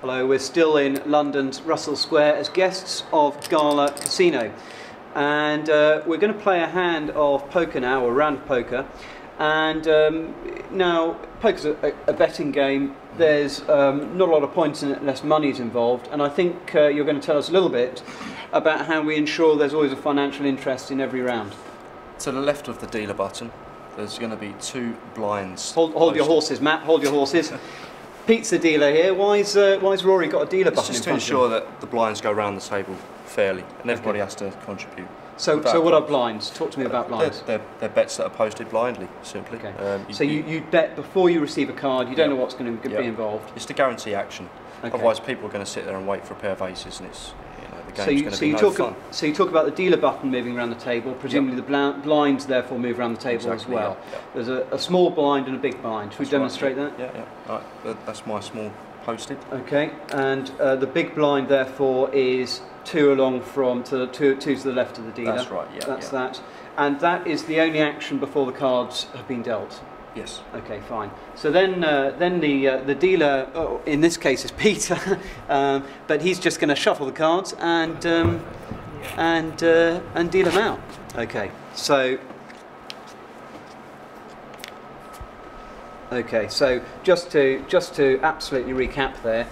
Hello, we're still in London's Russell Square as guests of Gala Casino, and we're going to play a hand of poker now, or a round of poker. And now poker's a betting game. There's not a lot of points in it unless money's involved, and I think you're going to tell us a little bit about how we ensure there's always a financial interest in every round. To the left of the dealer button, there's going to be 2 blinds. Hold your horses, Matt. Hold your horses. Pete's the dealer here. Why's Rory got a dealer button? Just to ensure that the blinds go around the table fairly, and everybody has to contribute. So what are blinds? Talk to me about blinds. They're bets that are posted blindly, simply. Okay. So you bet before you receive a card. You don't know what's going to be involved. It's to guarantee action. Okay. Otherwise, people are going to sit there and wait for a pair of aces, and it's the game's going to be no fun. So you talk about the dealer button moving around the table. Presumably the blinds therefore move around the table as well. There's a small blind and a big blind. Should we demonstrate that? Yeah. Right. That's my small posted. Okay. And the big blind therefore is 2 along from two to the left of the dealer. That's right. Yeah. That's that. And that is the only action before the cards have been dealt. Yes. Okay, fine. So then the dealer, in this case, is Peter, but he's just going to shuffle the cards and deal them out. Okay. So just to absolutely recap there.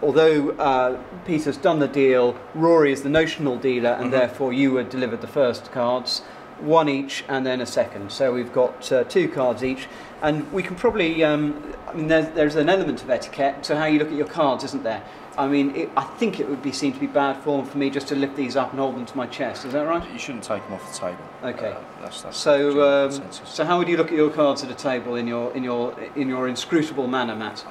Although Peter's done the deal, Rory is the notional dealer, and therefore you were delivered the first cards. 1 each and then a second, so we've got 2 cards each, and we can probably I mean there's an element of etiquette to how you look at your cards, isn't there? I mean I think it would seem to be bad form for me just to lift these up and hold them to my chest. Is that right? You shouldn't take them off the table. Okay. That's so how would you look at your cards at a table in your inscrutable manner, Matt?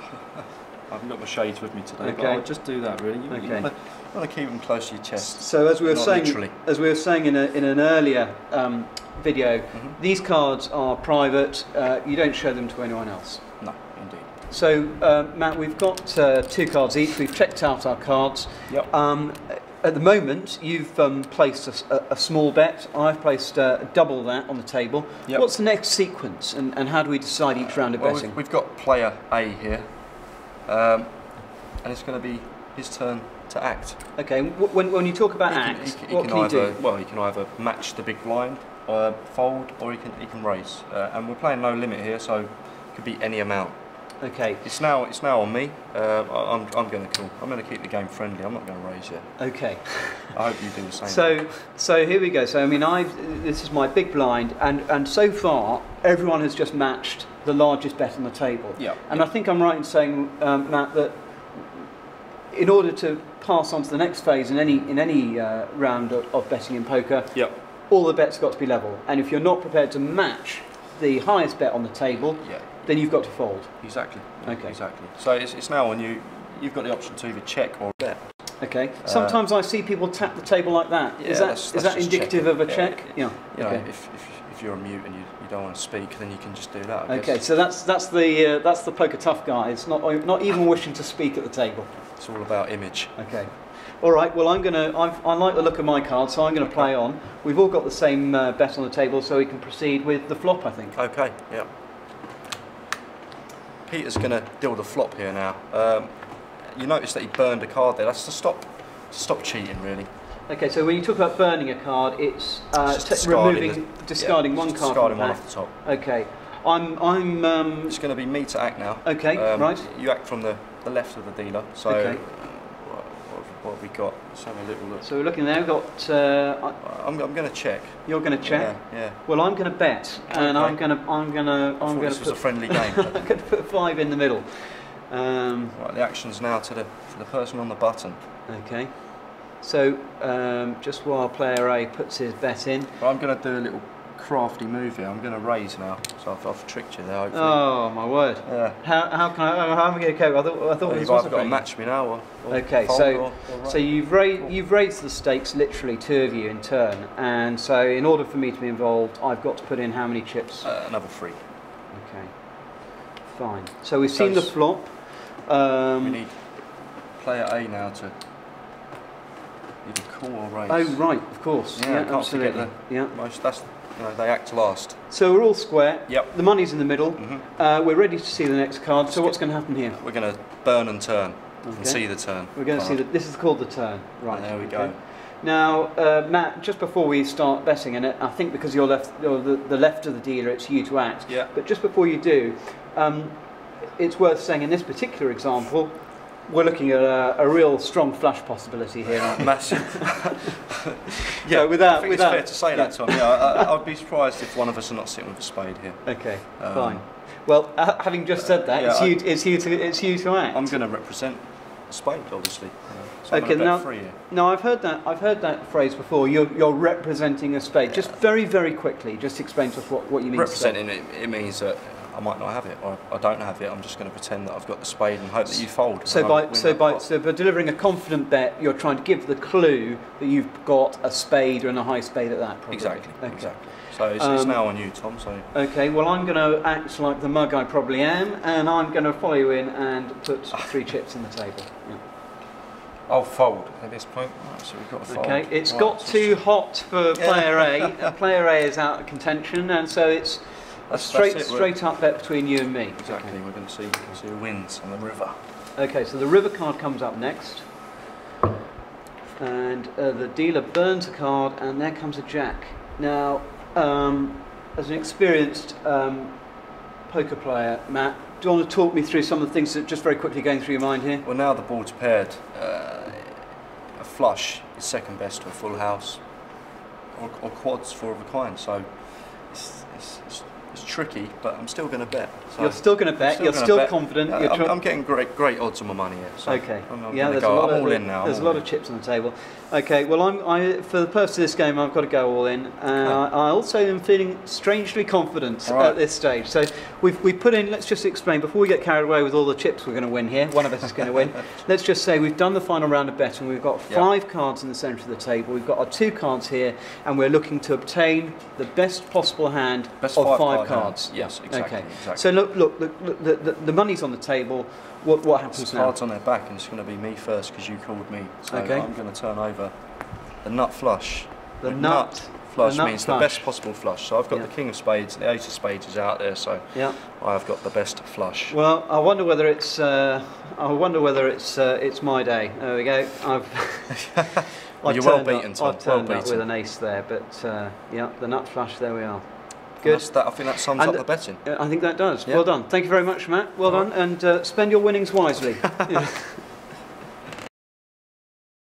I haven't got my shades with me today, okay. But I would just do that really. Okay. You want to keep them close to your chest. So as we were saying in an earlier video, these cards are private. You don't show them to anyone else. No, indeed. So Matt, we've got 2 cards each. We've checked out our cards. Yep. At the moment, you've placed a small bet. I've placed double that on the table. Yep. What's the next sequence, and how do we decide each round of betting? We've got player A here, and it's going to be his turn to act. Okay, when you talk about act, what can he do? Well, he can either match the big blind, fold, or he can raise. And we're playing no limit here, so it could be any amount. Okay. It's now on me. I'm going to keep the game friendly. I'm not going to raise yet. Okay. I hope you do the same. So here we go. So I mean, this is my big blind, and so far everyone has just matched the largest bet on the table. Yeah. And I think I'm right in saying, Matt, that in order to pass on to the next phase in any round of betting in poker, all the bets have got to be level. And if you're not prepared to match the highest bet on the table, then you've got to fold. Exactly. Okay. Exactly. So it's now on you. You've got the option to either check or bet. Okay. Sometimes I see people tap the table like that. Yeah, is that indicative of a check? Yeah. You know, okay. if you're a mute and you don't want to speak, then you can just do that. Okay. So that's the poker tough guy. It's not even wishing to speak at the table. It's all about image. Okay. All right. Well, I like the look of my card, so I'm going to play on. We've all got the same bet on the table, so we can proceed with the flop, I think. Okay. Yeah. Peter's going to deal the flop here now. You notice that he burned a card there. That's to stop cheating, really. Okay. So when you talk about burning a card, it's discarding one card. Discarding one off the top. Okay. It's going to be me to act now. Okay. Right. You act from the left of the dealer. So. Okay. What have we got? Let's have a little look. So we're looking there. We've got. I'm going to check. You're going to check. Yeah. Well, I'm going to bet, and I'm going to. This was a friendly game. I'm going to put 5 in the middle. Right. The action's now to the person on the button. Okay. So just while player A puts his bet in. Well, I'm going to do a little crafty move here. I'm going to raise now, so I've tricked you there. Hopefully. Oh my word! Yeah. How am I going to cope? I thought you've either got to match me now, or okay. Or so you've raised the stakes, literally 2 of you in turn, and so in order for me to be involved, I've got to put in how many chips? Another 3. Okay. Fine. So we've seen the flop. We need player A now to either call or raise. Oh right, of course. Yeah, absolutely. That's You know, they act last. So we're all square. Yep. The money's in the middle. Mm-hmm. We're ready to see the next card. So what's going to happen here? We're going to burn and turn and Okay. see the turn. We're going to see that this is called the turn. Right. There we go. Now, Matt, just before we start betting, and I think because you're the left of the dealer, it's you to act. Yeah. But just before you do, it's worth saying in this particular example, we're looking at a real strong flush possibility here, aren't we? Massive. Yeah, I think without, it's fair to say that, Tom. Yeah, I'd be surprised if one of us are not sitting with a spade here. Okay, fine. Well, having just said that, yeah, it's you to act. I'm going to represent a spade, obviously. So Okay, now, free here. no, I've heard that phrase before. You're representing a spade. Yeah. Just very, very quickly, just explain to us what you mean. Representing it means that I might not have it, or I don't have it. I'm just going to pretend that I've got the spade and hope that you fold. So by delivering a confident bet, you're trying to give the clue that you've got a spade and a high spade at that. Probably. Exactly. Okay. Exactly. So it's now on you, Tom. So. Okay. Well, I'm going to act like the mug I probably am, and I'm going to follow you in and put 3 chips on the table. Yeah. I'll fold at this point. Right, so we've got to fold. Okay, it's got too hot for player A. Player A is out of contention, and so it's a straight up bet between you and me. Exactly, okay. We're going to see who wins on the river. Okay, so the river card comes up next, and the dealer burns a card, and there comes a jack. Now, as an experienced poker player, Matt, do you want to talk me through some of the things that just very quickly going through your mind here? Well, now the board's paired, a flush is second best to a full house, or quads 4 of a kind. So it's tricky, but I'm still going to bet. So you're still going to bet. You're still confident. I'm getting great odds on my money here. So okay. I'm all in now. There's a lot of chips on the table. Okay. Well, for the purpose of this game, I've got to go all in. I also am feeling strangely confident at this stage. So we've put in. Let's just explain before we get carried away with all the chips we're going to win here. One of us is going to win. Let's just say we've done the final round of betting. We've got 5 cards in the centre of the table. We've got our 2 cards here, and we're looking to obtain the best possible hand of 5 cards. Yes, exactly. Okay. Exactly. So look, the money's on the table. What happens now? Cards on their back, and it's going to be me first because you called me. So okay. I'm going to turn over the nut flush. The nut flush means the best possible flush. So I've got the king of spades, the 8 of spades is out there. So I've got the best flush. Well, I wonder whether it's it's my day. There we go. Well, you're well beaten, Tom. I've turned up with an ace there, but the nut flush. There we are. Good. I think that sums up the betting. I think that does. Yeah. Well done. Thank you very much, Matt. Well done, and spend your winnings wisely.